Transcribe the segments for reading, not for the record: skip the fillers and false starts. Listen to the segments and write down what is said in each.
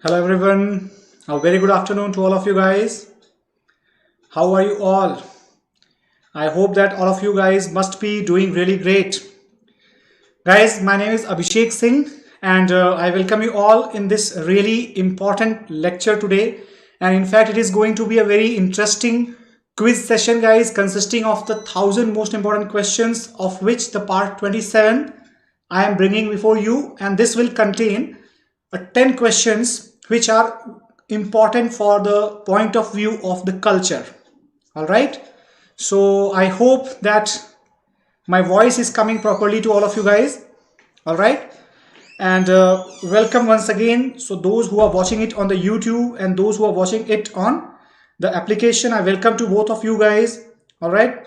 Hello everyone, a very good afternoon to all of you guys. How are you all? I hope that all of you guys must be doing really great. Guys, my name is Abhishek Singh and I welcome you all in this really important lecture today. And in fact, it is going to be a very interesting quiz session, guys, consisting of the 1000 most important questions, of which the part 27 I am bringing before you, and this will contain 10 questions which are important for the point of view of the culture. All right, so I hope that my voice is coming properly to all of you guys. All right, and welcome once again. So those who are watching it on the YouTube and those who are watching it on the application, I welcome to both of you guys. All right,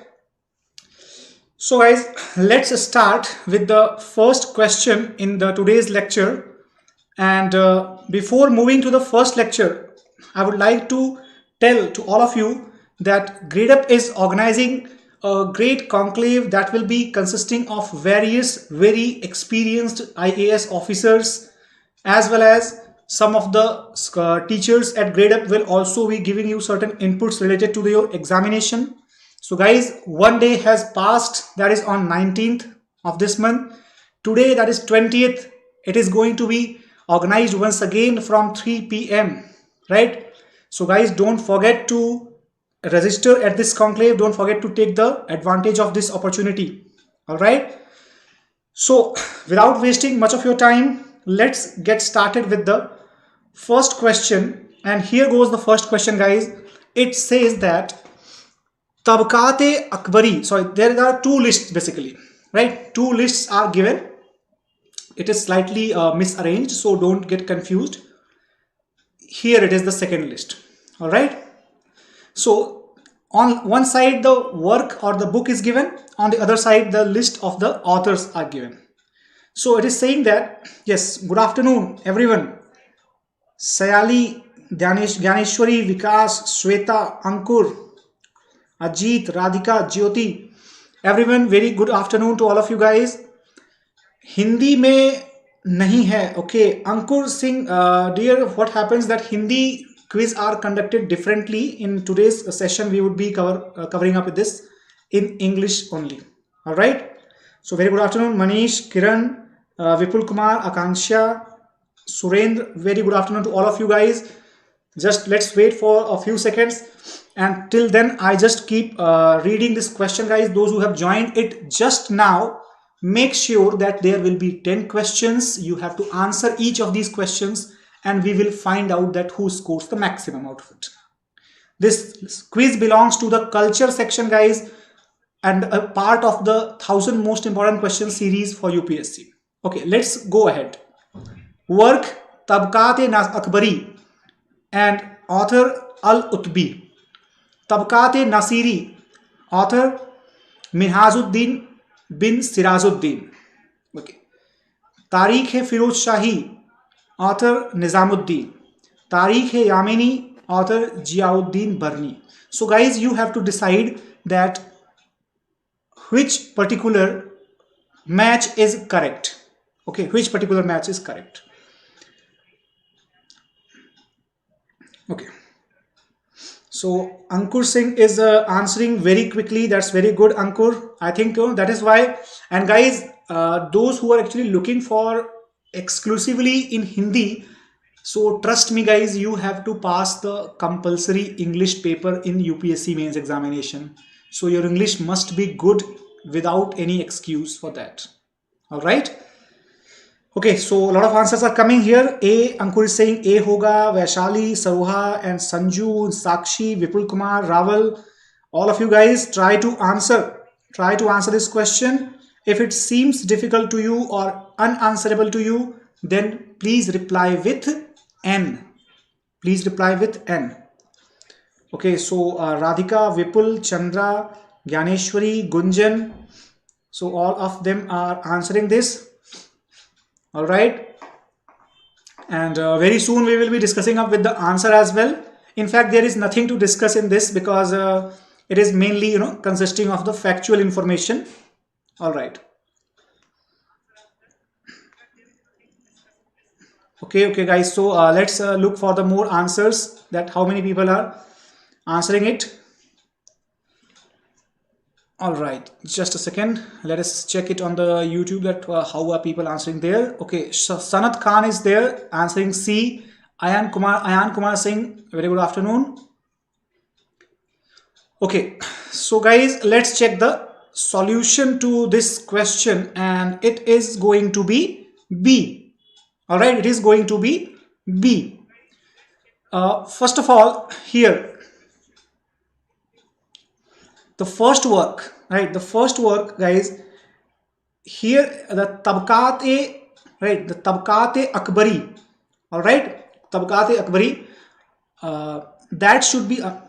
so guys, let's start with the first question in the today's lecture. And before moving to the first lecture, I would like to tell to all of you that Gradeup is organizing a great conclave that will be consisting of various very experienced IAS officers, as well as some of the teachers at Gradeup will also be giving you certain inputs related to your examination. So guys, one day has passed, that is on 19th of this month. Today, that is 20th, it is going to be organized once again from 3 p.m. right? So guys, don't forget to register at this conclave. Don't forget to take the advantage of this opportunity. All right, so without wasting much of your time, let's get started with the first question. And here goes the first question, guys. It says that Tabqat-e Akbari, sorry, there are two lists basically, right? Two lists are given. It is slightly misarranged, so don't get confused. Here it is the second list. All right, so on one side the work or the book is given, on the other side the list of the authors are given. So it is saying that, yes, good afternoon everyone. Sayali, Gyaneshwari, Vikas, Shweta, Ankur, Ajit, Radhika, Jyoti, everyone, very good afternoon to all of you guys. Hindi में नहीं है. Okay, Ankur Singh, dear, what happens that Hindi quiz are conducted differently. In today's session we would be covering up with this in English only. All right, so very good afternoon Manish, Kiran, Vipul Kumar, Akanksha, Surendra, very good afternoon to all of you guys. Just let's wait for a few seconds, and till then I just keep reading this question, guys. Those who have joined it just now, make sure that there will be 10 questions. You have to answer each of these questions and we will find out that who scores the maximum out of it. This quiz belongs to the culture section, guys, and a part of the 1000 most important questions series for UPSC. Okay, let's go ahead. Work Tabqat-e Akbari and author Al-Utbi. Tabqat-e Nasiri, author Minhajuddin bin Sirajuddin. Okay, Tarikh Firoz Shahi, author Nizamuddin. Tarikh Yamini, author Ziauddin Barni. So guys, you have to decide that which particular match is correct. Okay, which particular match is correct. Okay, so Ankur Singh is answering very quickly. That's very good, Ankur. I think that is why. And guys, those who are actually looking for exclusively in Hindi, so trust me guys, you have to pass the compulsory English paper in UPSC mains examination. So your English must be good without any excuse for that. All right. Okay, so a lot of answers are coming here. A, Ankur is saying A hoga, Vaishali, Saruha and Sanju, Sakshi, Vipul Kumar, Raval. All of you guys try to answer this question. If it seems difficult to you or unanswerable to you, then please reply with N. Please reply with N. Okay, so Radhika, Vipul, Chandra, Gyaneshwari, Gunjan. So all of them are answering this. All right, and very soon we will be discussing up with the answer as well. In fact, there is nothing to discuss in this because it is mainly consisting of the factual information. All right, Okay, guys. So let's look for the more answers, that how many people are answering it. All right, just a second. Let us check it on the YouTube, that how are people answering there. Okay, Sanat Khan is there answering C. Ayan Kumar Singh, very good afternoon. Okay, so guys, let's check the solution to this question, and it is going to be B. All right, it is going to be B. First of all, here the first work, right? The first work, guys. Here the Tabqat-e, right? The Tabqat-e Akbari. All right, Tabqat-e Akbari. That should be. Oh,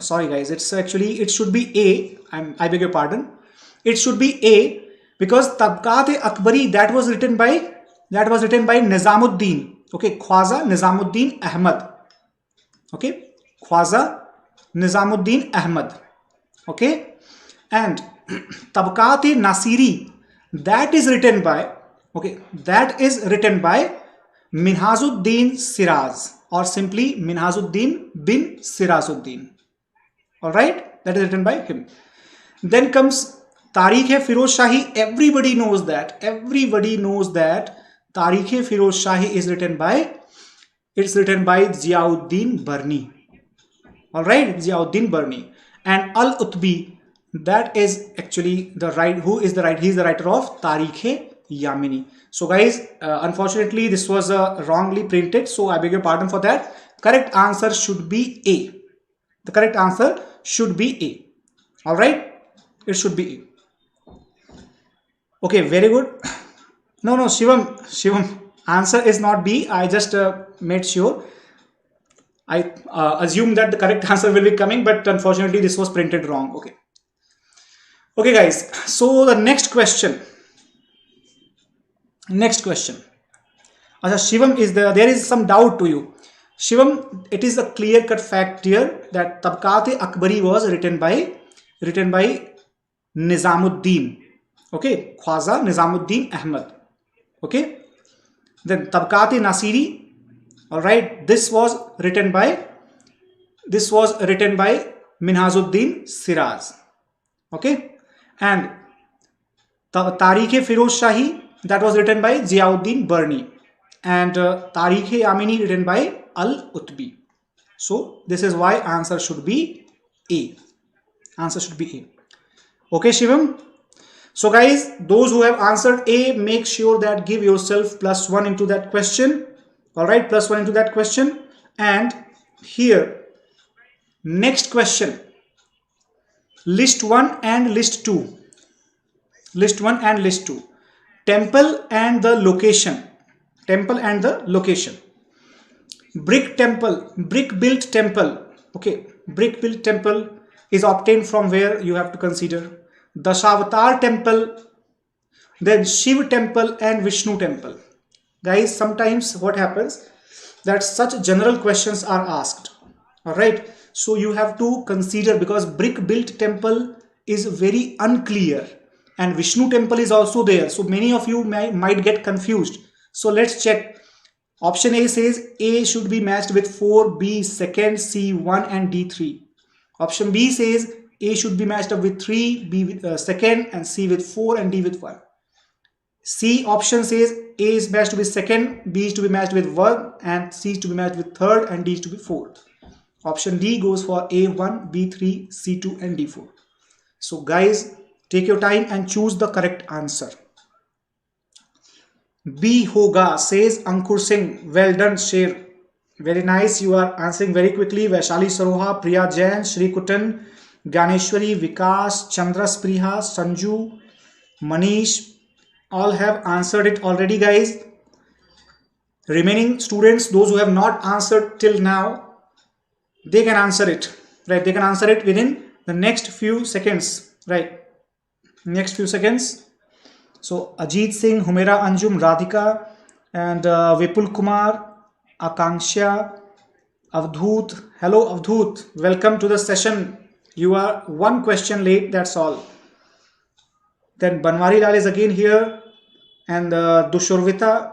sorry, guys. It's actually, it should be A. I beg your pardon. It should be A, because Tabqat-e Akbari, that was written by Nizamuddin. Okay, Khwaja Nizamuddin Ahmad. Okay, Khwaja Nizamuddin Ahmad. Okay, and Tabqat-e Nasiri, that is written by, okay, that is written by Minhazuddin Siraz, or simply Minhazuddin bin Sirazuddin. All right, that is written by him. Then comes Tarikh-e-Firoz Shahi. Everybody knows that. Tarikh-e-Firoz Shahi is written by, it's written by Ziauddin Barni. All right, Ziauddin Barni. And Al-Utbi, that is actually the right, who is the right, he is the writer of Tarikh-e-Yamini. So guys, unfortunately this was wrongly printed, so I beg your pardon for that. Correct answer should be A. The correct answer should be A. All right, it should be A. Okay, very good. No, Shivam, answer is not B. I just made sure. I assume that the correct answer will be coming, but unfortunately this was printed wrong. Okay, guys. So the next question. Shivam is there. There is some doubt to you. Shivam, it is a clear-cut fact here that Tabqat-e Akbari was written by Nizamuddin. Okay, Khwaja Nizamuddin Ahmad. Okay, then Tabqat-e Nasiri. All right, this was written by Minhazuddin Siraz. Okay, and Tarikh-e-Firoz Shahi, that was written by Ziauddin Barni, and Tarikh-e-Yamini written by Al-Utbi. So this is why answer should be A. Answer should be A. Okay, Shivam. So guys, those who have answered A, make sure that give yourself +1 into that question. All right, +1 into that question. And here, next question. List 1 and list 2. List 1 and list 2. Temple and the location. Brick built temple. Okay, brick built temple is obtained from where, you have to consider Dashavatar temple, then Shiv temple and Vishnu temple. Guys, sometimes what happens, that such general questions are asked. All right, so you have to consider, because brick built temple is very unclear and Vishnu temple is also there, so many of you might get confused. So let's check. Option A says A should be matched with 4, B second, C 1 and D 3. Option B says A should be matched up with 3, B with second, and C with 4 and D with 1. C option says A is matched with second, B is to be matched with 1, and C is to be matched with third, and D is to be 4. Option D goes for A1, B3, C2 and D4. So guys, take your time and choose the correct answer. B hoga, says Ankur Singh. Well done, Sher. Very nice. You are answering very quickly. Vaishali Saroha, Priya Jain, Shri Kutan, Ganeshwari, Vikas, Chandra Spriha, Sanju, Manish, all have answered it already, guys. Remaining students, those who have not answered till now, they can answer it, right? They can answer it within the next few seconds, right? Next few seconds. So Ajit Singh, Humera Anjum, Radhika, and Vipul Kumar, Akanksha, Avdhut. Hello Avdhut, welcome to the session. You are one question late, that's all. Then Banwari Lal is again here, and Dushurvita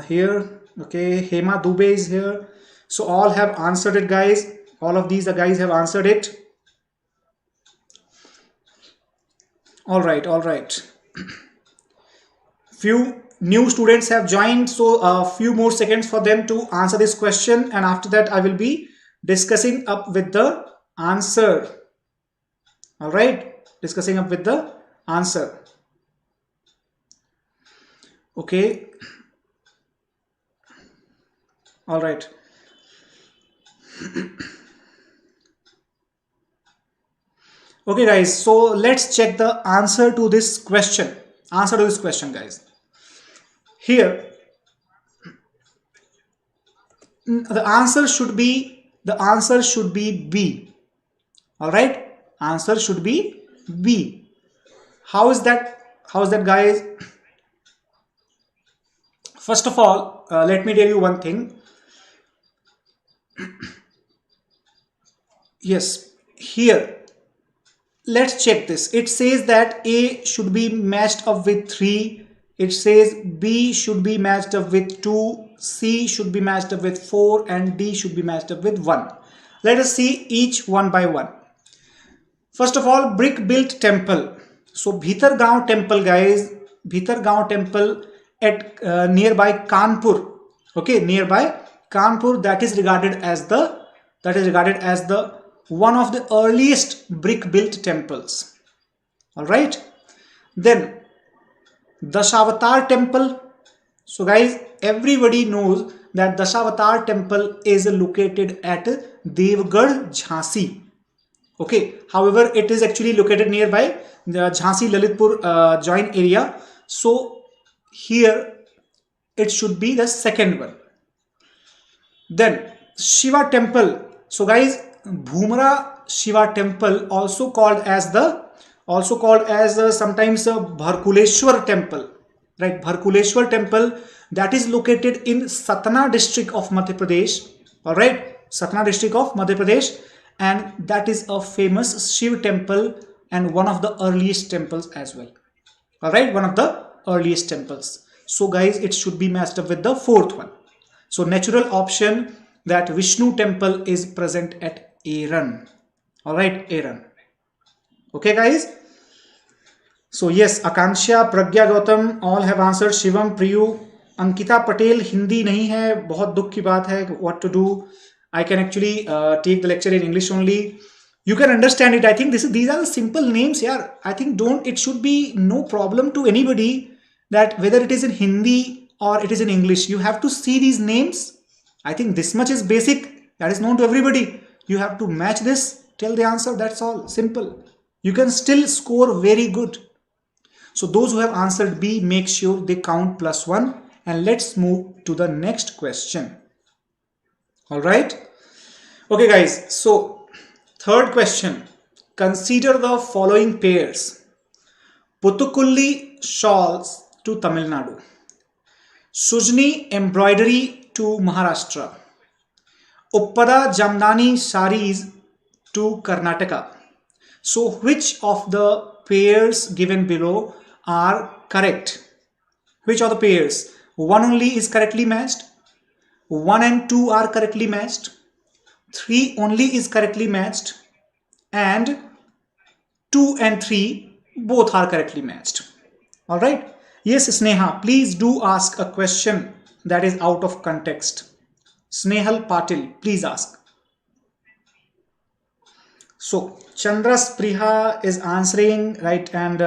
here. Okay, Hema Dubey is here. So all have answered it, guys. All of these, the guys have answered it. All right, all right. Few new students have joined, so a few more seconds for them to answer this question, and after that I will be discussing up with the answer. All right, discussing up with the answer. Okay. All right. Okay, guys, so let's check the answer to this question. Answer to this question, guys. Here, the answer should be B. All right, answer should be B. How is that? How is that, guys? First of all, let me tell you one thing. Yes, here, let's check this. It says that A should be matched up with 3. It says B should be matched up with 2. C should be matched up with 4. And D should be matched up with 1. Let us see each one by one. First of all, brick built temple. So Bhitargaon temple, guys. Bhitargaon temple at nearby Kanpur. Okay, nearby Kanpur, that is regarded as the one of the earliest brick built temples. All right. Then Dashavatar temple. So guys, everybody knows that Dashavatar temple is located at Devgarh, Jhansi. Okay. However, it is actually located nearby the Jhansi Lalitpur joint area. So here it should be the second one. Then Shiva temple. So guys, Bhumra Shiva temple, also called as sometimes Bharkuleshwar temple, right? Bharkuleshwar temple, that is located in Satna district of Madhya Pradesh. All right, Satna district of Madhya Pradesh, and that is a famous Shiv temple and one of the earliest temples as well. All right, one of the earliest temples. So guys, it should be matched up with the fourth one. So natural option, that Vishnu temple is present at Aran. All right, Aran. Okay, guys. So yes, Akanksha, Pragya Gautam, all have answered. Shivam, Priyu, Ankita Patel, Hindi nahi hai. बहुत दुख की बात है. What to do? I can actually take the lecture in English only. You can understand it. I think these are the simple names here. I think it should be no problem to anybody that whether it is in Hindi or it is in English. You have to see these names. I think this much is basic. That is known to everybody. You have to match this, tell the answer. That's all. Simple. You can still score very good. So those who have answered B, make sure they count +1. And let's move to the next question. All right. Okay, guys. So third question. Consider the following pairs. Putukulli shawls to Tamil Nadu. Sujni embroidery to Maharashtra. Uppada Jamdani saris to Karnataka. So which of the pairs given below are correct? Which of the pairs? 1 only is correctly matched. 1 and 2 are correctly matched. 3 only is correctly matched. And 2 and 3 both are correctly matched. All right. Yes, Sneha, please do ask a question that is out of context. Snehal Patil, please ask. So Chandras Priha is answering, right? And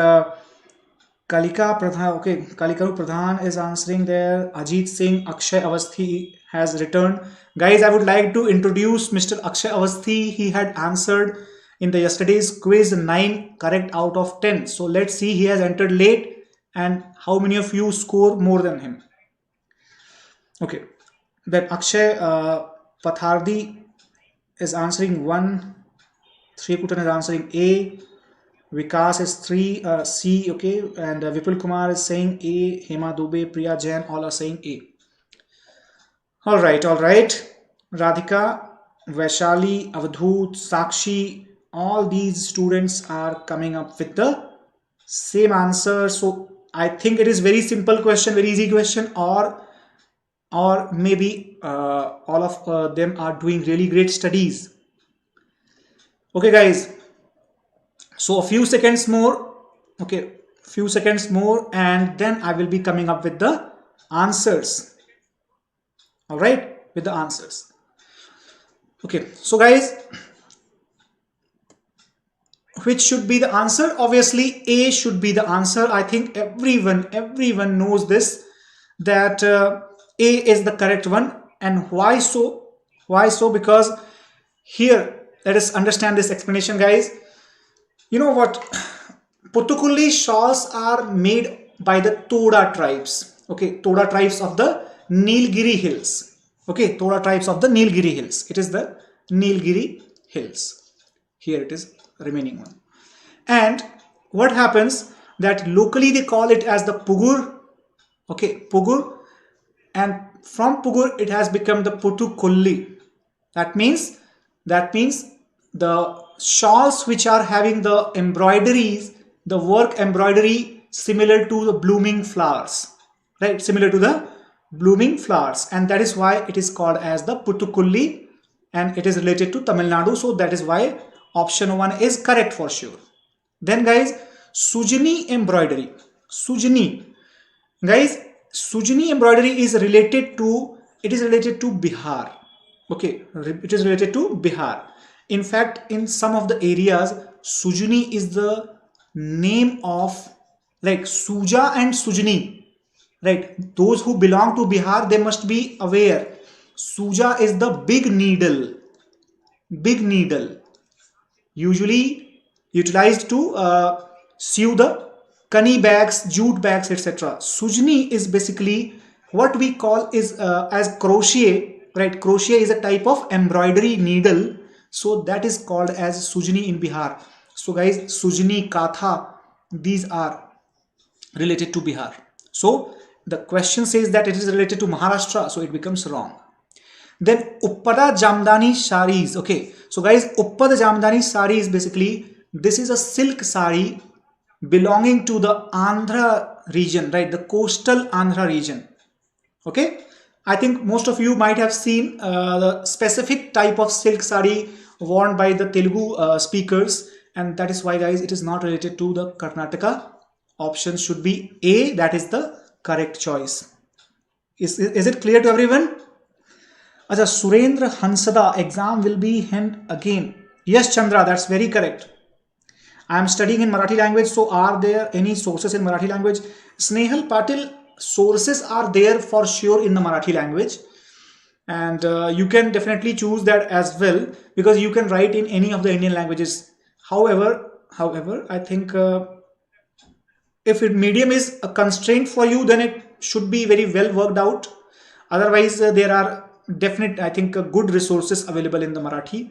Kalika Pradhan, okay, Kalikaru Pradhan is answering there. Ajit Singh, Akshay Avasthi has returned. Guys, I would like to introduce Mr. Akshay Avasthi. He had answered in the yesterday's quiz 9 correct out of 10. So let's see, he has entered late and how many of you score more than him. Okay, then Akshay Pathardi is answering 1. Sriputan is answering A. Vikas is 3, C, okay, and Vipul Kumar is saying A. Hema Dubey, Priya Jain, all are saying A. All right, all right. Radhika, Vaishali, Avadhut, Sakshi, all these students are coming up with the same answer. So I think it is very simple question, very easy question, or or maybe all of them are doing really great studies. Okay guys, so a few seconds more. Okay, few seconds more, and then I will be coming up with the answers. All right, with the answers. Okay, so guys, which should be the answer? Obviously A should be the answer. I think everyone knows this, that A is the correct one. And why so? Why so? Because here, let us understand this explanation, guys. You know what? Putukulli shawls are made by the Toda tribes. Okay, Toda tribes of the Nilgiri Hills. Okay, Toda tribes of the Nilgiri Hills. It is the Nilgiri Hills. Here it is, remaining one. And what happens, that locally they call it as the Pugur. Okay, Pugur. And from Pugur it has become the Putukulli. That means the shawls which are having the embroideries, the work embroidery similar to the blooming flowers, right? Similar to the blooming flowers, and that is why it is called as the Putukulli, and it is related to Tamil Nadu. So that is why option 1 is correct for sure. Then guys, Sujani embroidery. Sujani, guys, Sujani embroidery is related to Bihar. Okay, it is related to Bihar. In fact, in some of the areas, Sujani is the name of, like Suja and Sujani, right? Those who belong to Bihar, they must be aware. Suja is the big needle, usually utilized to sew the kani bags, jute bags, etc. Sujani is basically what we call is as crochet, right? Crochet is a type of embroidery needle, so that is called as Sujani in Bihar. So guys, Sujani, Katha, these are related to Bihar. So the question says that it is related to Maharashtra, so it becomes wrong. Then Uppada Jamdani saris. Okay, so guys, Uppada Jamdani sari is basically, this is a silk sari belonging to the Andhra region, right? The coastal Andhra region. Okay, I think most of you might have seen the specific type of silk sari worn by the Telugu speakers, and that is why guys, it is not related to the Karnataka. Option should be A, that is the correct choice. Is it clear to everyone? Acha, Surendra Hansada, exam will be held again. Yes, Chandra, that's very correct. I am studying in Marathi language, so are there any sources in Marathi language? Snehal Patil, sources are there for sure in the Marathi language, and you can definitely choose that as well, because you can write in any of the Indian languages. However, I think if medium is a constraint for you, then it should be very well worked out. Otherwise, there are definite, I think, good resources available in the Marathi.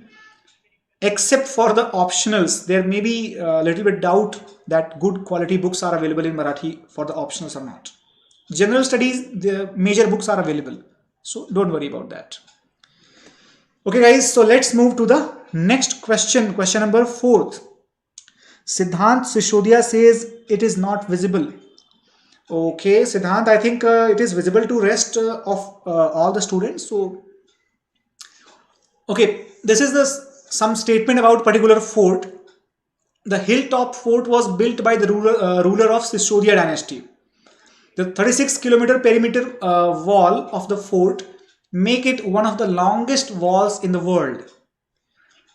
Except for the optionals, there may be a little bit doubt that good quality books are available in Marathi for the optionals or not. General studies, the major books are available, so don't worry about that. Okay guys, so let's move to the next question. Question number 4. Siddhant Sishodia says it is not visible. Okay, Siddhant, I think it is visible to rest of all the students. So, okay, this is some statement about particular fort. The hilltop fort was built by the ruler of Sishodia dynasty. The 36-kilometer perimeter wall of the fort make it one of the longest walls in the world.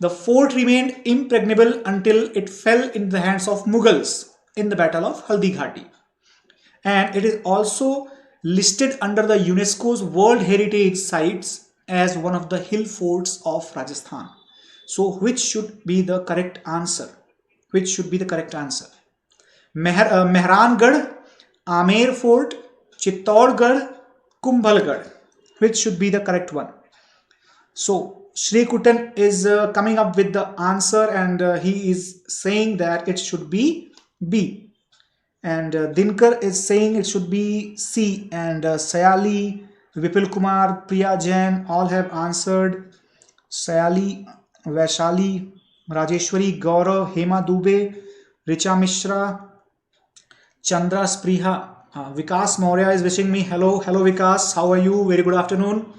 The fort remained impregnable until it fell in the hands of Mughals in the Battle of Haldi Ghati. And it is also listed under the UNESCO's World Heritage Sites as one of the hill forts of Rajasthan. So which should be the correct answer? Which should be the correct answer? Mehrangarh, Amer Fort, Chittorgarh, Kumbhalgarh. Which should be the correct one? So Shri Kutan is coming up with the answer, and he is saying that it should be B. And Dinkar is saying it should be C. And Sayali, Vipul Kumar, Priya Jain all have answered. Sayali, Vaishali, Rajeshwari, Gaurav, Hema Dubey, Richa Mishra, Chandra Spriha, Vikas Maurya is wishing me hello. Hello Vikas, how are you? Very good afternoon.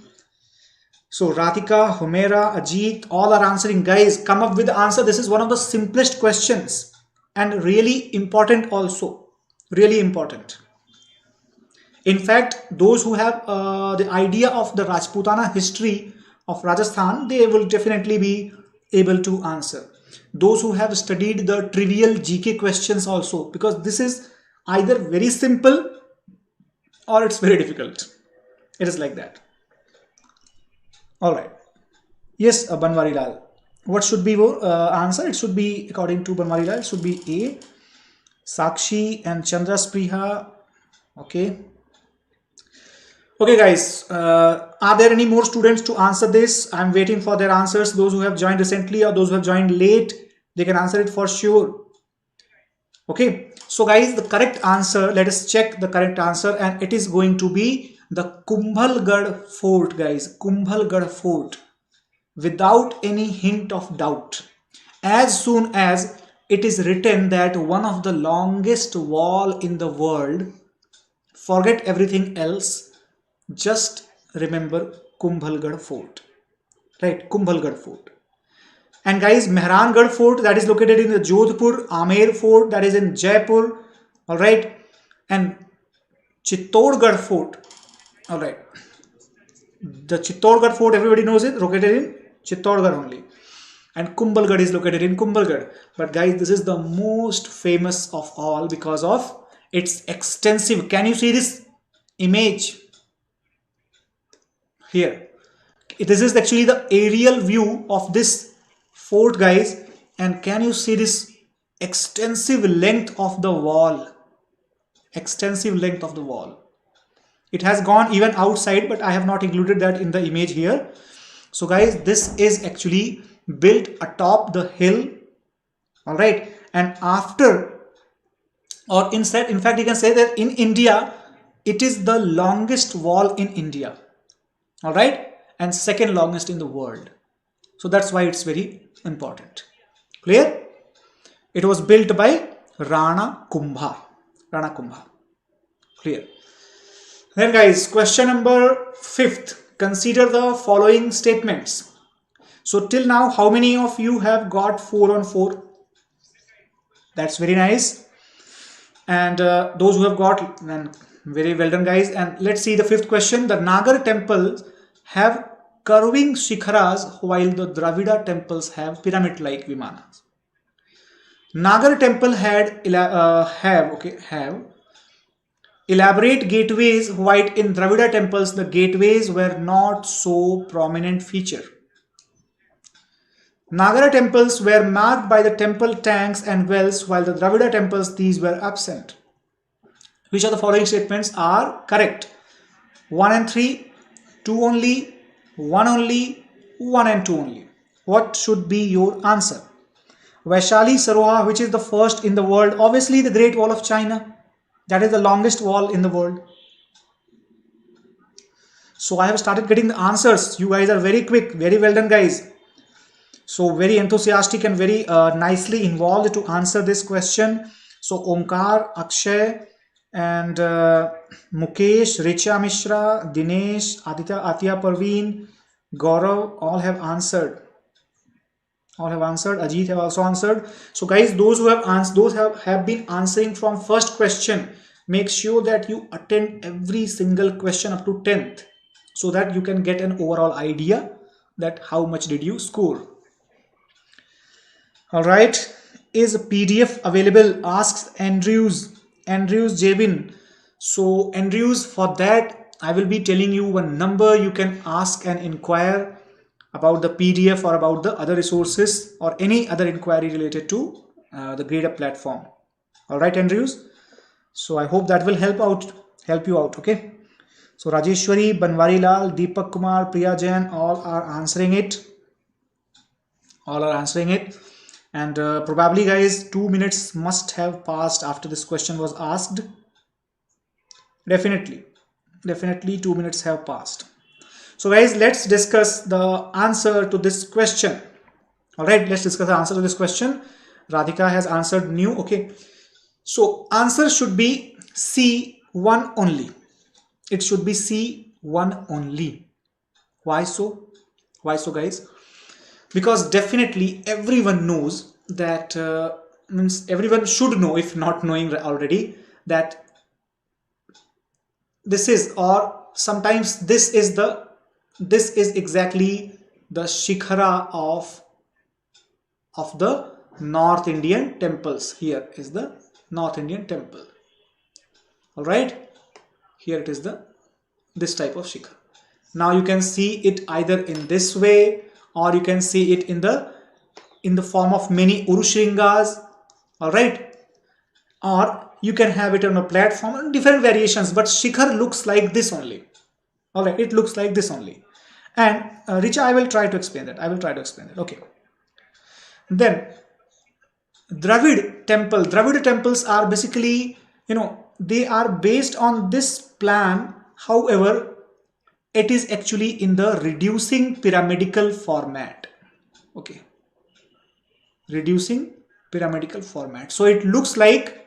So Radhika, Humera, Ajit, all are answering. Guys, come up with the answer. This is one of the simplest questions and really important also. Really important. In fact, those who have the idea of the Rajputana history of Rajasthan, they will definitely be able to answer. Those who have studied the trivial GK questions also, because this is either very simple or it's very difficult. It is like that. All right. Yes, Banwari Lal. What should be your answer? It should be, according to Banwari Lal, it should be A. Sakshi and Chandra Spriha. Okay. Okay, guys. Are there any more students to answer this? I'm waiting for their answers. Those who have joined recently or those who have joined late, they can answer it for sure. Okay. So, guys, the correct answer, let us check the correct answer, and it is going to be the Kumbhalgarh Fort, guys. Kumbhalgarh Fort. Without any hint of doubt. As soon as it is written that one of the longest wall in the world, forget everything else, just remember Kumbhalgarh Fort. Right, Kumbhalgarh Fort. And guys, Mehrangarh Fort, that is located in the Jodhpur, Amer Fort, that is in Jaipur, alright, and Chittorgarh Fort, alright. The Chittorgarh Fort, everybody knows it, located in Chittorgarh only. And Kumbhalgarh is located in Kumbhalgarh. But guys, this is the most famous of all because of its extensive. Can you see this image here? This is actually the aerial view of this fort, guys. And can you see this extensive length of the wall? Extensive length of the wall. It has gone even outside, but I have not included that in the image here. So guys, this is actually built atop the hill, all right, and after, or inside, in fact you can say that in India it is the longest wall in India, all right, and second longest in the world. So that's why it's very important. Clear? It was built by Rana Kumbha. Clear? Then guys, question number 5th. Consider the following statements. So till now, how many of you have got 4 on 4? That's very nice. And those who have got, then very well done, guys. And let's see the 5th question. The Nagar temples have curving shikharas while the Dravida temples have pyramid-like vimanas. Nagar temple have elaborate gateways, while in Dravida temples the gateways were not so prominent feature. Nagara temples were marked by the temple tanks and wells, while the Dravida temples these were absent. Which of the following statements are correct? 1 and 3, 2 only, 1 only, 1 and 2 only. What should be your answer? Vaishali Saroha, which is the first in the world? Obviously the Great Wall of China. That is the longest wall in the world. So I have started getting the answers. You guys are very quick. Very well done, guys. So very enthusiastic and very nicely involved to answer this question. So Omkar, Akshay and Mukesh, Richa Mishra, Dinesh, Atya Parveen, Gaurav all have answered. Ajit have also answered. So guys, those who have answered, those have been answering from first question, make sure that you attend every single question up to 10th, so that you can get an overall idea that how much did you score. All right, is PDF available? Asks Andrews Jabin. So Andrews, for that I will be telling you one number. You can ask and inquire about the PDF or about the other resources or any other inquiry related to the Gradeup platform. All right, Andrews. So I hope that will help you out. Okay. So Rajeshwari, Banwari Lal, Deepak Kumar, Priya Jain, all are answering it. And probably, guys, 2 minutes must have passed after this question was asked. Definitely 2 minutes have passed. So guys, let's discuss the answer to this question. All right, let's discuss the answer to this question. Radhika has answered new. Okay, so answer should be C, 1 only. It should be C1 only. Why so? Why so, guys? Because definitely everyone knows that, means everyone should know, if not knowing already, that this is, or sometimes this is exactly the shikhara of the North Indian temples. Here is the North Indian temple. All right, here it is this type of shikhara. Now you can see it either in this way, or you can see it in the form of many urushringas. All right, or you can have it on a platform, different variations, but shikhar looks like this only. All right, it looks like this only. And Richa, I will try to explain that. Okay. Then Dravid temples are basically, they are based on this plan. However, it is actually in the reducing pyramidal format. Okay, reducing pyramidal format. So it looks like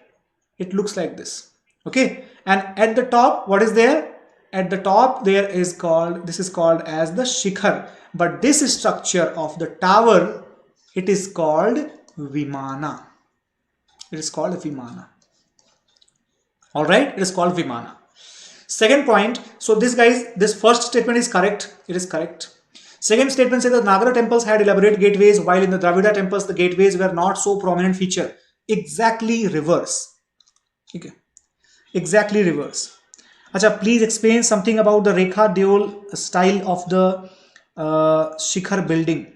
this. Okay, and at the top, what is there? At the top there is this is called as the shikhar, but this structure of the tower, it is called vimana. It is called vimana. All right, it is called vimana. Second point, so this first statement is correct. It is correct. Second statement says the Nagara temples had elaborate gateways, while in the Dravida temples the gateways were not so prominent feature. Exactly reverse. Okay, exactly reverse. Acha, please explain something about the Rekha Deol style of the Shikhar building.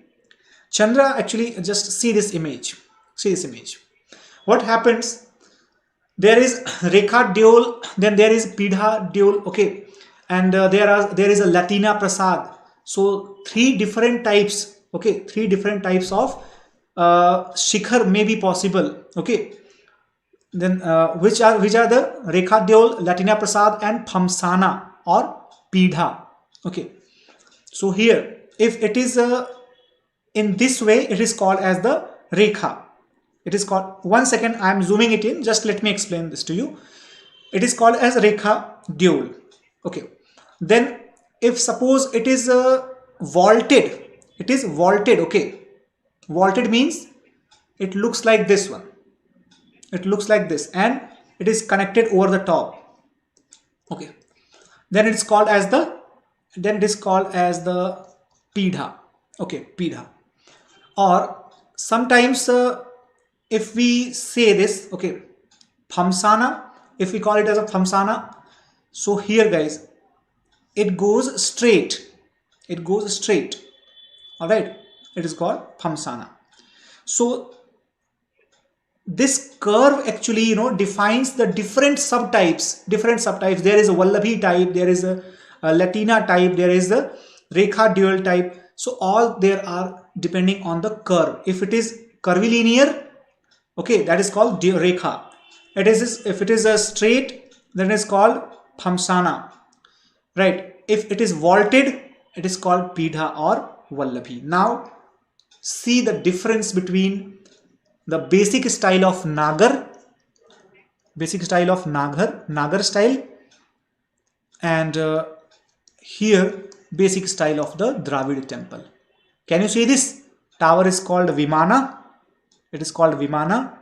Chandra, actually just see this image. See this image. What happens? There is Rekha Deol, then there is Pidha Deol, okay, and there is a Latina Prasad. So three different types, okay, three different types of Shikhar may be possible, okay. Then which are the Rekha Deol, Latina Prasad, and Phamsana or Pidha, okay. So here, if it is in this way, it is called as the Rekha. It is called, 1 second, I am zooming it in, just let me explain this to you. It is called as Rekha Deol. Okay. Then if suppose it is vaulted, okay. Vaulted means it looks like this one. It looks like this and it is connected over the top. Okay. Then it is called as the Pidha. Okay, Pidha. Or sometimes if we say this, okay, Phamsana, if we call it as a Phamsana, so here guys, it goes straight. All right, it is called Phamsana. So this curve actually, defines the different subtypes. There is a Vallabhi type, there is a Latina type, there is a Rekha Deol type. So all there are depending on the curve. If it is curvilinear, okay, that is called Rekha. If it is a straight, then it is called Phamsana. Right. If it is vaulted, it is called Pidha or Vallabhi. Now see the difference between the basic style of Nagar style, and here basic style of the Dravid temple. Can you see this? Tower is called Vimana. It is called Vimana.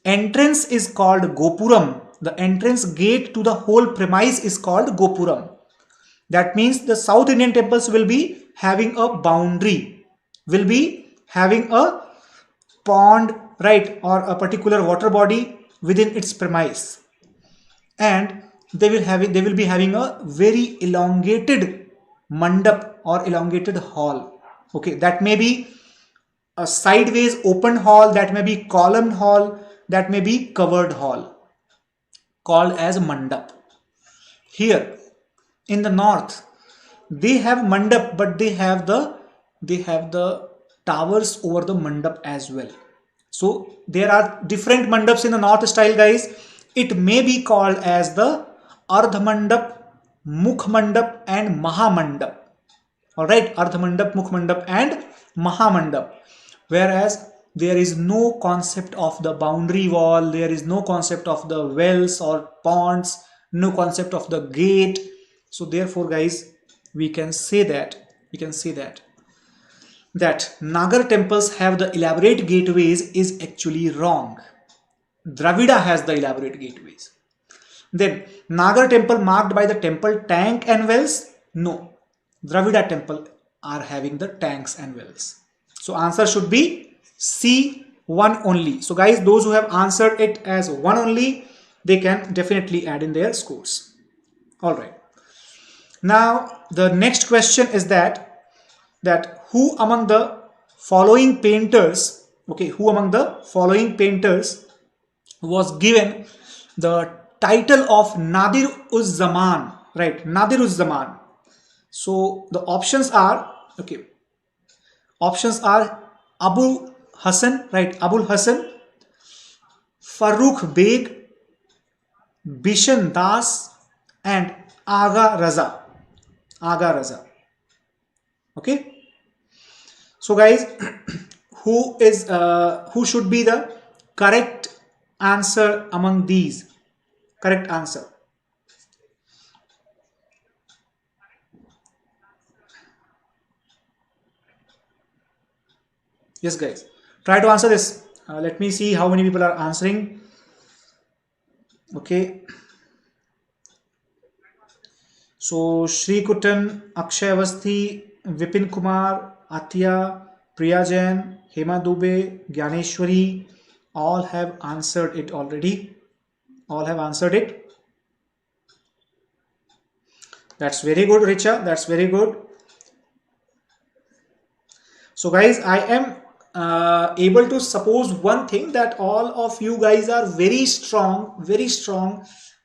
Entrance is called Gopuram. The entrance gate to the whole premise is called Gopuram. That means the South Indian temples will be having a boundary, will be having a pond, right, or a particular water body within its premise, and they will be having a very elongated mandap or elongated hall. Okay, that may be a sideways open hall, that may be column hall, that may be covered hall, called as mandap. Here in the north, they have mandap, but they have the towers over the mandap as well. So there are different mandaps in the north style, guys. It may be called as the Ardha Mandap, Mukh Mandap, and Maha Mandap. All right, Ardha Mandap, Mukh Mandap, and Maha Mandap. Whereas there is no concept of the boundary wall, there is no concept of the wells or ponds, no concept of the gate. So therefore guys, we can say that Nagar temples have the elaborate gateways is actually wrong. Dravida has the elaborate gateways. Then Nagar temple marked by the temple tank and wells? No. Dravida temple are having the tanks and wells. So answer should be C, 1 only. So guys, those who have answered it as 1 only, they can definitely add in their scores. Alright. Now the next question is that who among the following painters, who among the following painters was given the title of Nadir-uz-Zaman, right? Nadir-uz-Zaman. So the options are, Abu Hassan, right? Abul Hassan, Farrukh Beg, Bishan Das, and Aga Raza. Okay. So guys, who should be the correct answer among these? Correct answer. Yes guys, try to answer this. Let me see how many people are answering. Okay. So Shri Kutan, Akshay Avasthi, Vipin Kumar, Atya, Priya Jain, Hema Dubey, Gyaneshwari, all have answered it already. All have answered it. That's very good, Richa. That's very good. So guys, I am able to suppose one thing, that all of you guys are very strong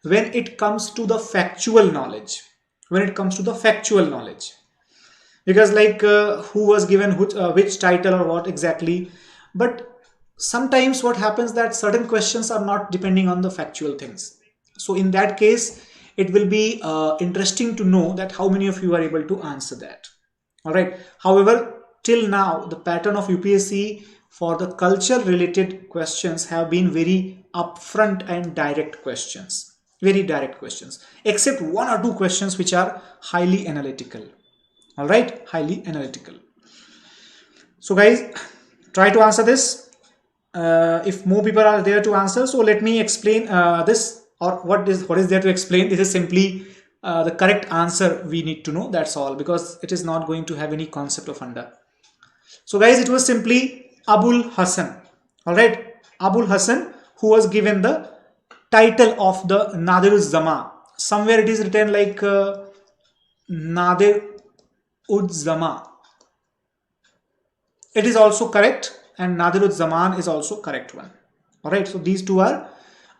when it comes to the factual knowledge. Because like who was given which title or what exactly. But sometimes what happens that certain questions are not depending on the factual things. So in that case, it will be interesting to know that how many of you are able to answer that. All right. However, till now, the pattern of UPSC for the culture related questions have been very upfront and direct questions. Very direct questions, except 1 or 2 questions which are highly analytical. All right, highly analytical. So guys, try to answer this. If more people are there to answer, so let me explain this, or what is there to explain. This is simply the correct answer we need to know. That's all, because it is not going to have any concept of under. So guys, it was simply Abul Hassan. All right, Abul Hassan, who was given the title of the Nadir-uz-Zaman. Somewhere it is written like Nadir-uz-Zaman. It is also correct, and Nadir-uz-Zaman is also correct one. All right, so these two are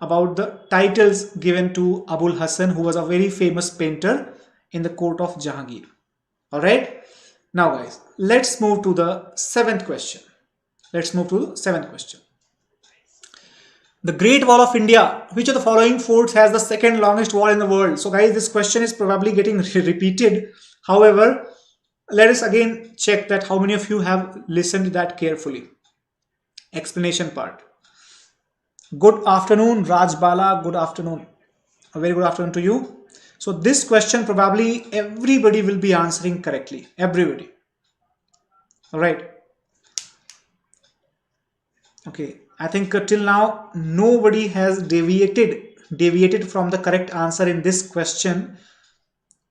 about the titles given to Abul Hassan, who was a very famous painter in the court of Jahangir. All right, now guys, let's move to the 7th question. The Great Wall of India, which of the following forts has the second longest wall in the world? So guys, this question is probably getting repeated. However, let us again check that how many of you have listened that carefully. Explanation part. Good afternoon, Rajbala. Good afternoon. A very good afternoon to you. So this question probably everybody will be answering correctly. Everybody. All right. Okay. I think till now nobody has deviated from the correct answer in this question.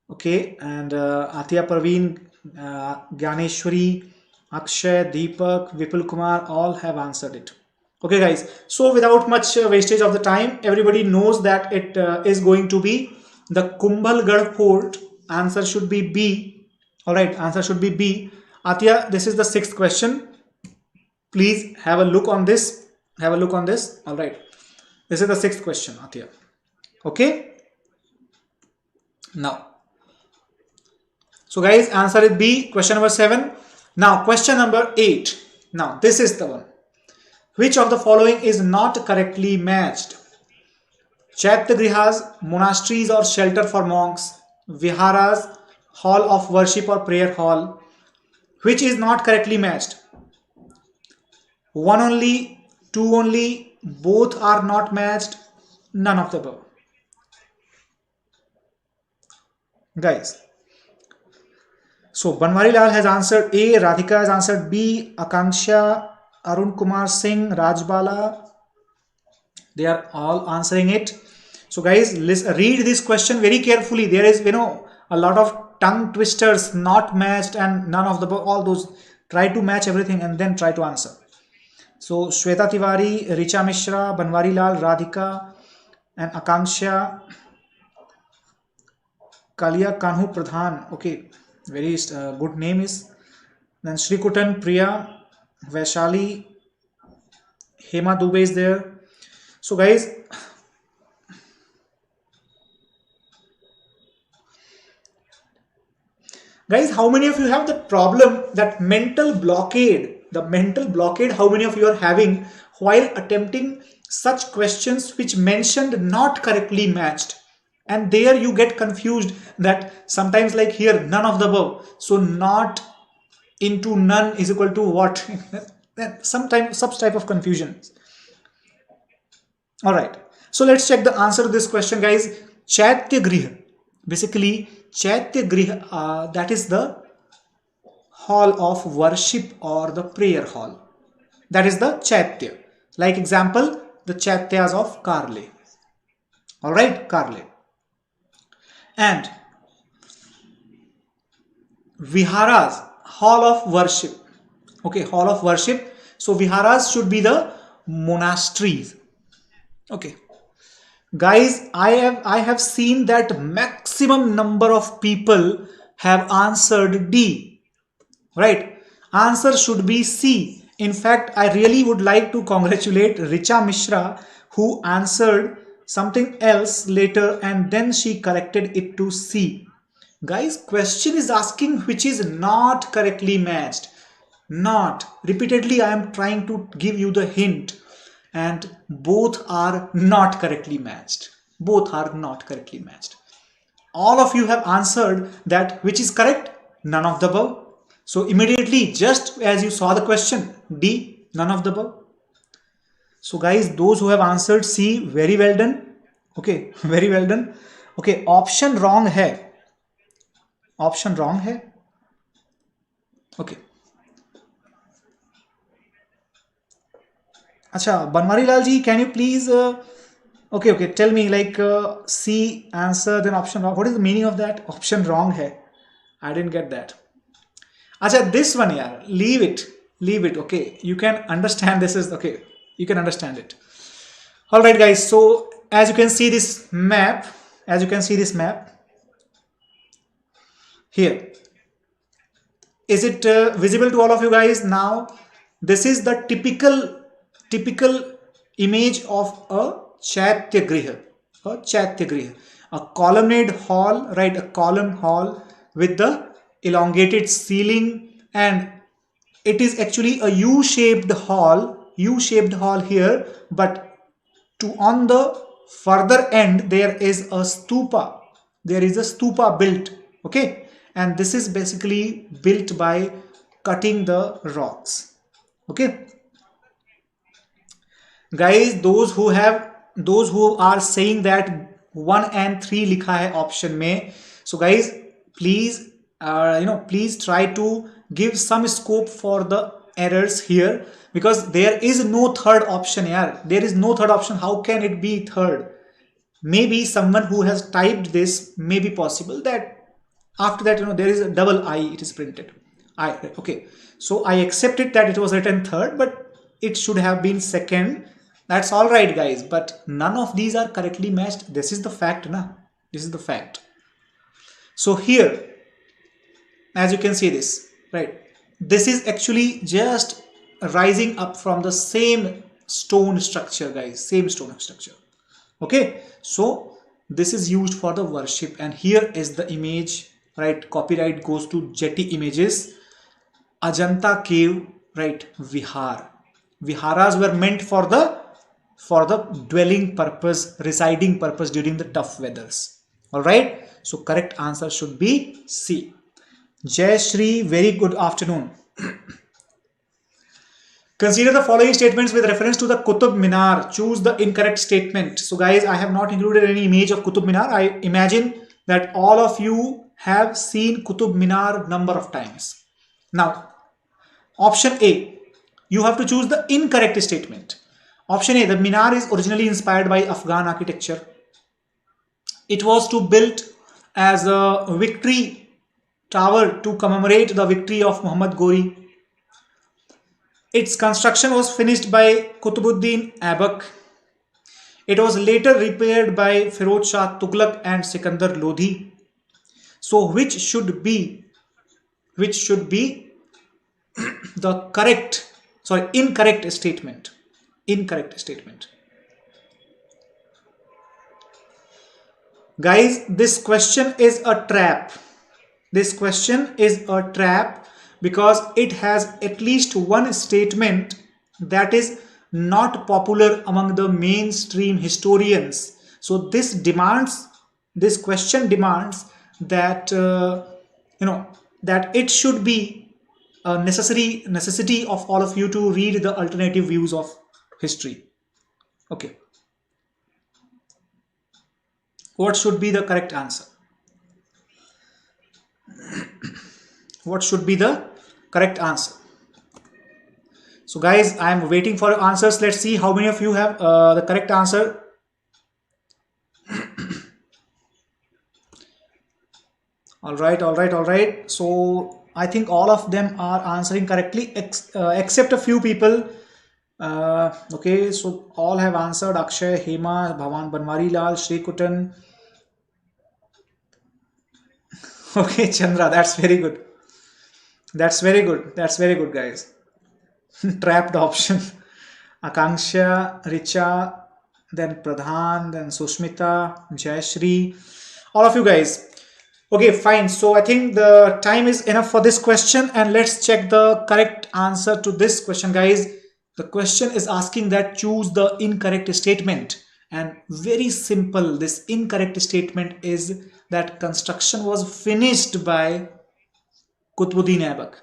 Okay, and Atya Parveen, Gyaneshwari, Akshay, Deepak, Vipul Kumar, all have answered it. Okay guys, so without much wastage of the time, everybody knows that it is going to be the Kumbhalgarh fort. Answer should be B. All right, answer should be B. Atya, this is the 6th question. Please have a look on this. All right, this is the 6th question, Atya. Okay, now, so guys, answer is B, question number 7. Now question number 8. Now this is the one. Which of the following is not correctly matched? Chaityagrihas, monasteries or shelter for monks, viharas, hall of worship or prayer hall. Which is not correctly matched? 1 only, 2 only, both are not matched, none of the above. guys. So Banwari Lal has answered A, Radhika has answered B, Akanksha, Arun Kumar Singh, Rajbala, they are all answering it. So guys, read this question very carefully. There is, a lot of tongue twisters, not matched, and none of all those. Try to match everything and then try to answer. So Shweta Tiwari, Richa Mishra, Banwari Lal, Radhika, and Akanksha, Kalia Kanhu Pradhan. Okay, very good name is. Then Shrikutan, Priya, Vaishali, Hema Dubey is there. So guys, how many of you have the problem, that mental blockade, how many of you are having while attempting such questions which mentioned not correctly matched? And there you get confused that sometimes like here, none of the above. So not into none is equal to what? Sometimes such type of confusion. All right. So let's check the answer to this question, guys. Chaitya Griha. Basically, Chaitya Griha, that is the hall of worship or the prayer hall. That is the Chaitya. Like example, the Chaityas of Karle. All right, Karle. And Viharas, hall of worship. Okay, hall of worship. So Viharas should be the monasteries. Okay. Guys, I have seen that maximum number of people have answered D. Right? Answer should be C. In fact, I really would like to congratulate Richa Mishra, who answered something else later and then she corrected it to C. Guys, question is asking which is not correctly matched. Not. Repeatedly, I am trying to give you the hint. And both are not correctly matched. Both are not correctly matched. All of you have answered that which is correct? None of the above. So immediately, just as you saw the question, D, none of the above. So guys, those who have answered C, very well done. Okay, very well done. Okay, option wrong hai. Option wrong hai. Okay. Acha, Banwari Lal ji, can you please, okay, tell me like C answer, then option wrong. What is the meaning of that? Option wrong hai. I didn't get that. Acha, this one, yaar, leave it, okay. You can understand this is, okay, you can understand it. Alright guys, so as you can see this map, here. Is it visible to all of you guys now? This is the typical image of a Chaitya Griha. A colonnade hall, right? A column hall with the elongated ceiling, and it is actually a U-shaped hall here, but on the further end there is a stupa. There is a stupa built, okay? And this is basically built by cutting the rocks, okay? Guys, those who are saying that 1 and 3 likha hai option mein, so guys, please please try to give some scope for the errors here, because there is no third option here. There is no third option. How can it be third? Maybe someone who has typed this, may be possible that after that there is a double I, it is printed. Okay, so I accept it that it was written third, but it should have been second. That's all right, guys, but none of these are correctly matched. This is the fact, na? This is the fact. So here, as you can see this, right? This is actually just rising up from the same stone structure, guys, same stone structure. Okay, so this is used for the worship, and here is the image, right? Copyright goes to Jetty Images. Ajanta cave, right? Vihar. Viharas were meant for the dwelling purpose, residing purpose during the tough weathers. All right, so correct answer should be C. Jai Shri, very good afternoon. Consider the following statements with reference to the Qutub Minar. Choose the incorrect statement. So guys, I have not included any image of Qutub Minar. I imagine that all of you have seen Qutub Minar number of times? Now, option A, you have to choose the incorrect statement. Option A, the Minar is originally inspired by Afghan architecture. It was to built as a victory tower to commemorate the victory of Muhammad Ghori. Its construction was finished by Qutbuddin Aibak. It was later repaired by Firoz Shah Tughlaq and Sikandar Lodhi. So which should be the incorrect statement? Incorrect statement. Guys, this question is a trap. This question is a trap because it has at least one statement that is not popular among the mainstream historians. So this question demands that that it should be a necessity of all of you to read the alternative views of history. Okay. What should be the correct answer? What should be the correct answer? So guys, I am waiting for your answers. Let's see how many of you have the correct answer. All right. So I think all of them are answering correctly except a few people. Okay, so all have answered. Akshay, Hema, Bhavan Banwari Lal, Shri Kutan. Okay, Chandra, that's very good. That's very good, guys. Trapped option. Akanksha, Richa, then Pradhan, then Sushmita, Jayashri. All of you guys. Okay, fine. So I think the time is enough for this question, and let's check the correct answer to this question, guys. The question is asking that choose the incorrect statement, and very simple. This incorrect statement is that construction was finished by Qutbuddin Aibak.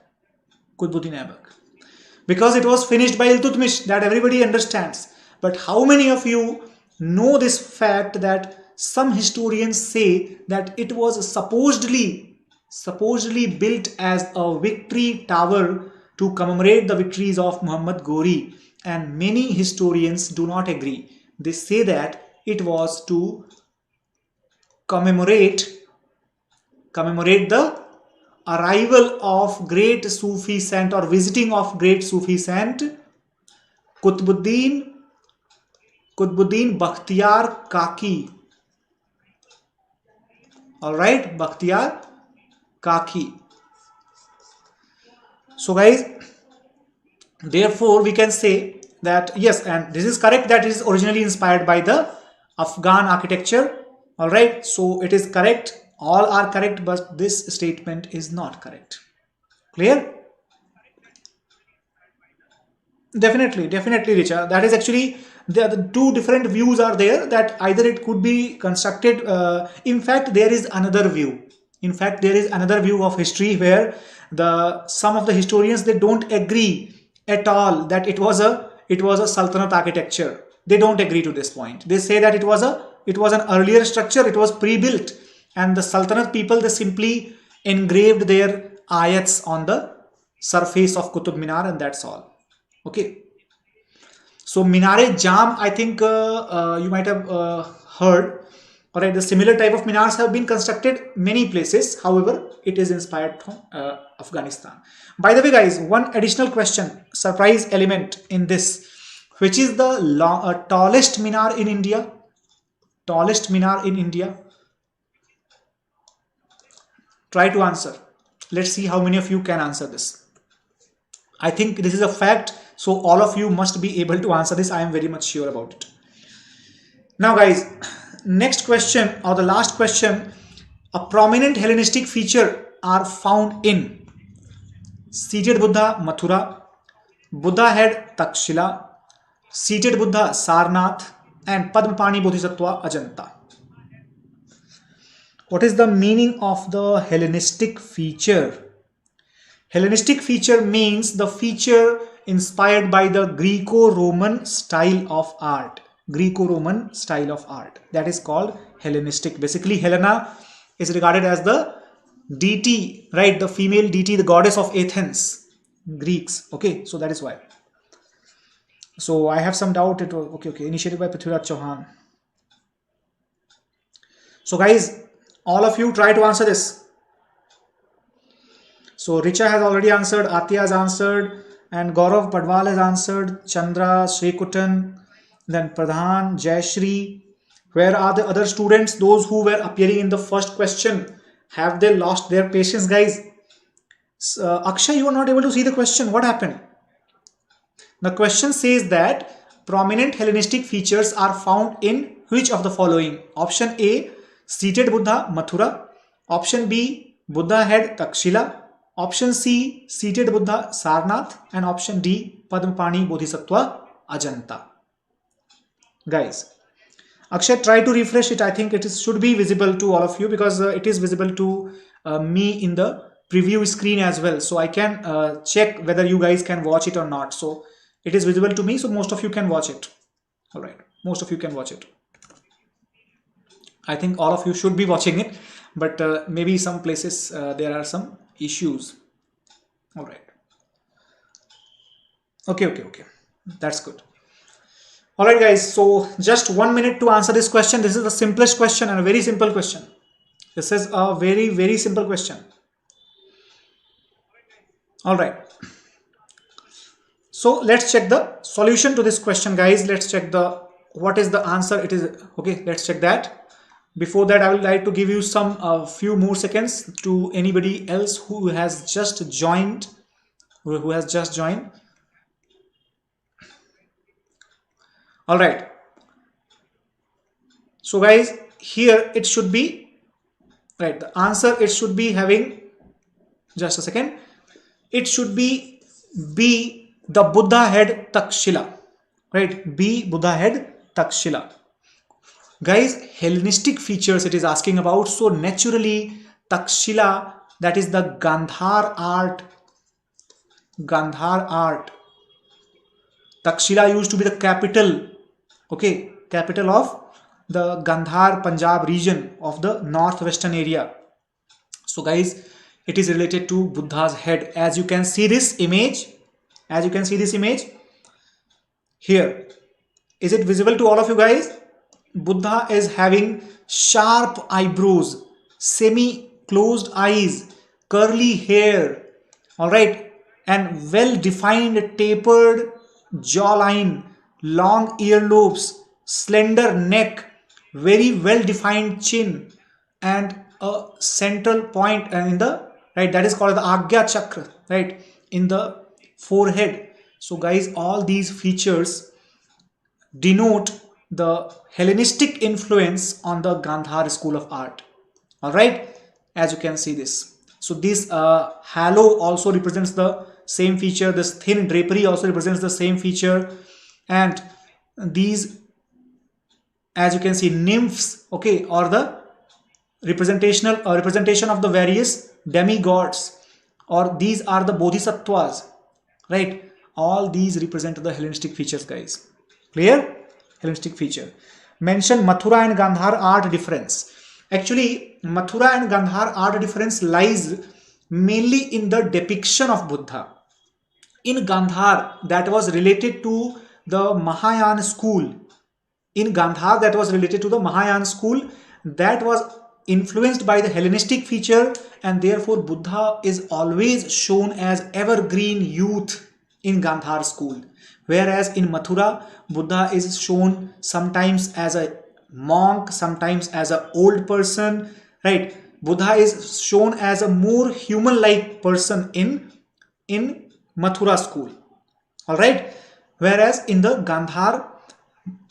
Because it was finished by Iltutmish, that everybody understands. But how many of you know this fact that some historians say that it was supposedly built as a victory tower to commemorate the victories of Muhammad Ghori, and many historians do not agree. They say that it was to commemorate the arrival of great Sufi saint or visiting of great Sufi saint Qutbuddin Bakhtiyar Kaki. All right, Bakhtiyar Kaki. So guys, therefore we can say that yes, and this is correct, that it is originally inspired by the Afghan architecture. All right, so it is correct. All are correct, but this statement is not correct. Clear? Definitely, Richa. That is actually the two different views are there, that either it could be constructed. In fact, there is another view. Of history where some of the historians, they don't agree at all that it was a Sultanate architecture. They don't agree to this point. They say that it was an earlier structure. It was pre-built, and the Sultanate people, they simply engraved their ayats on the surface of Qutub Minar, and that's all. Okay. So Minare-Jam, I think you might have heard. All right, the similar type of minars have been constructed many places. However, it is inspired from Afghanistan. By the way, guys, one additional question, surprise element in this. Which is the tallest minar in India? Tallest minar in India? Try to answer. Let's see how many of you can answer this. I think this is a fact, so all of you must be able to answer this. I am very much sure about it. Now guys, next question, or the last question. A prominent Hellenistic feature are found in seated Buddha Mathura, Buddha head Takshila, seated Buddha Sarnath, and Padmapani Bodhisattva Ajanta. What is the meaning of the Hellenistic feature? Hellenistic feature means the feature inspired by the Greco-Roman style of art. Greco-Roman style of art. That is called Hellenistic. Basically, Helena is regarded as the deity, right? The female deity, the goddess of Athens, Greeks. Okay, so that is why. So I have some doubt. It was okay. Initiated by Prithviraj Chauhan. So guys, all of you try to answer this. So Richa has already answered, Atya has answered, and Gaurav Padwal has answered, Chandra, Shrikutan, then Pradhan, Jayashri. Where are the other students? Those who were appearing in the first question. Have they lost their patience, guys? Akshay, you are not able to see the question. What happened? The question says that prominent Hellenistic features are found in which of the following? Option A, seated Buddha, Mathura. Option B, Buddha head, Takshila. Option C, seated Buddha, Sarnath. And option D, Padmapani Bodhisattva, Ajanta. Guys, Akshay, try to refresh it. I think it should be visible to all of you because it is visible to me in the preview screen as well. So I can check whether you guys can watch it or not. So it is visible to me, so most of you can watch it. All right, most of you can watch it. I think all of you should be watching it, but maybe some places there are some issues. All right. Okay. That's good. All right, guys. So just 1 minute to answer this question. This is the simplest question and a very simple question. This is a very, very simple question. All right. So let's check the solution to this question, guys. Let's check what is the answer. It is okay. Let's check that. Before that, I would like to give you some few more seconds to anybody else who has just joined. Who has just joined. All right. So guys, here it should be right. The answer it should be having. Just a second. It should be B, the Buddha head Takshila. Right? B, Buddha head Takshila. Guys, Hellenistic features it is asking about. So naturally, Takshila, that is the Gandhar art. Gandhar art. Takshila used to be the capital. Okay, capital of the Gandhar Punjab region of the northwestern area. So guys, it is related to Buddha's head. As you can see this image. Here. Is it visible to all of you guys? Buddha is having sharp eyebrows, semi-closed eyes, curly hair, all right, and well-defined tapered jawline, long earlobes, slender neck, very well-defined chin, and a central point in the right, that is called the Agya Chakra, right, in the forehead. So guys, all these features denote the Hellenistic influence on the Gandhar school of art. All right, as you can see this. So this halo also represents the same feature. This thin drapery also represents the same feature, and these, as you can see, nymphs, okay, or the representation of the various demigods, or these are the bodhisattvas, right? All these represent the Hellenistic features, guys. Clear? Hellenistic feature. Mention Mathura and Gandhar art difference. Actually, Mathura and Gandhar art difference lies mainly in the depiction of Buddha. In Gandhar, that was related to the Mahayana school. That was influenced by the Hellenistic feature, and therefore Buddha is always shown as evergreen youth in Gandhar school. Whereas in Mathura, Buddha is shown sometimes as a monk, sometimes as an old person, right? Buddha is shown as a more human-like person in Mathura school, all right? Whereas in the Gandhar,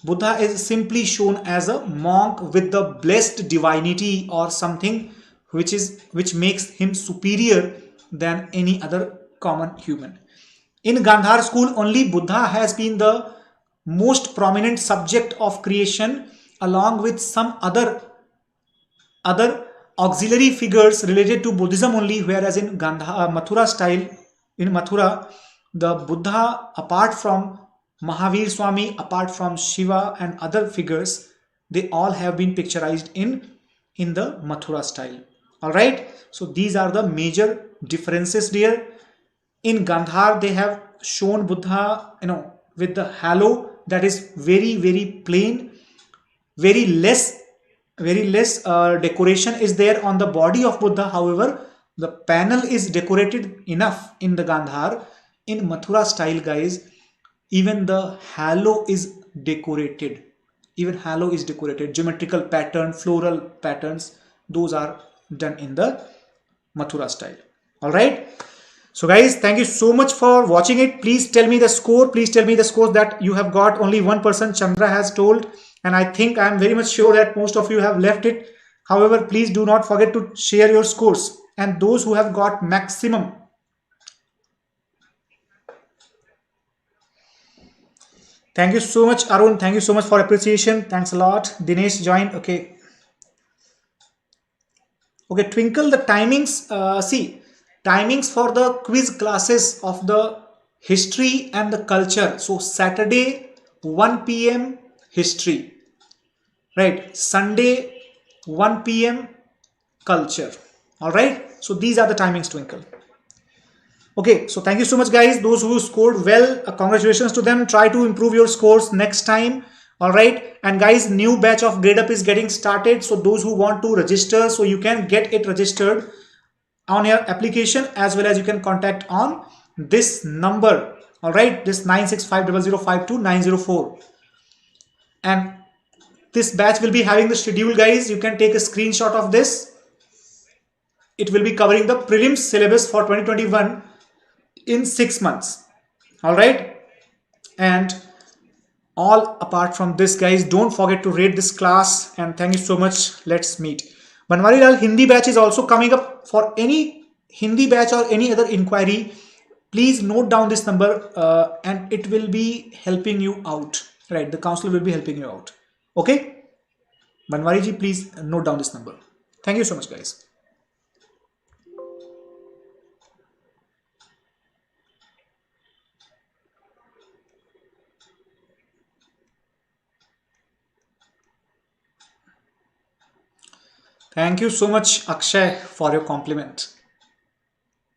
Buddha is simply shown as a monk with the blessed divinity or something which makes him superior than any other common human. In Gandhar school, only Buddha has been the most prominent subject of creation, along with some other auxiliary figures related to Buddhism only, whereas in Mathura style, in Mathura, the Buddha, apart from Mahavir Swami, apart from Shiva and other figures, they all have been picturized in the Mathura style. All right. So these are the major differences here. In Gandhar, they have shown Buddha, with the halo that is very, very plain, very less decoration is there on the body of Buddha. However, the panel is decorated enough in the Gandhar. In Mathura style, guys, even the halo is decorated. Even halo is decorated. Geometrical pattern, floral patterns, those are done in the Mathura style. All right. So guys, thank you so much for watching it. Please tell me the score. Please tell me the scores that you have got. Only one person, Chandra, has told. And I think I am very much sure that most of you have left it. However, please do not forget to share your scores. And those who have got maximum. Thank you so much, Arun. Thank you so much for appreciation. Thanks a lot. Dinesh joined. Okay. Okay, Twinkle, the timings. See, timings for the quiz classes of the history and the culture. So Saturday 1 p.m. history, right? Sunday 1 p.m. culture. All right. So these are the timings, Twinkle. Okay, so thank you so much, guys. Those who scored well, congratulations to them. Try to improve your scores next time. All right. And guys, new batch of Gradeup is getting started. So those who want to register, so you can get it registered on your application, as well as you can contact on this number. All right. This 9650052 And this batch will be having the schedule, guys. You can take a screenshot of this. It will be covering the prelims syllabus for 2021 in 6 months. All right. And all apart from this, guys, don't forget to rate this class, and thank you so much. Let's meet. Banwari Lal Hindi batch is also coming up. For any Hindi batch or any other inquiry, please note down this number and it will be helping you out, right? The counselor will be helping you out. Okay, Banwari ji, please note down this number. Thank you so much, guys. Thank you so much, Akshay, for your compliment.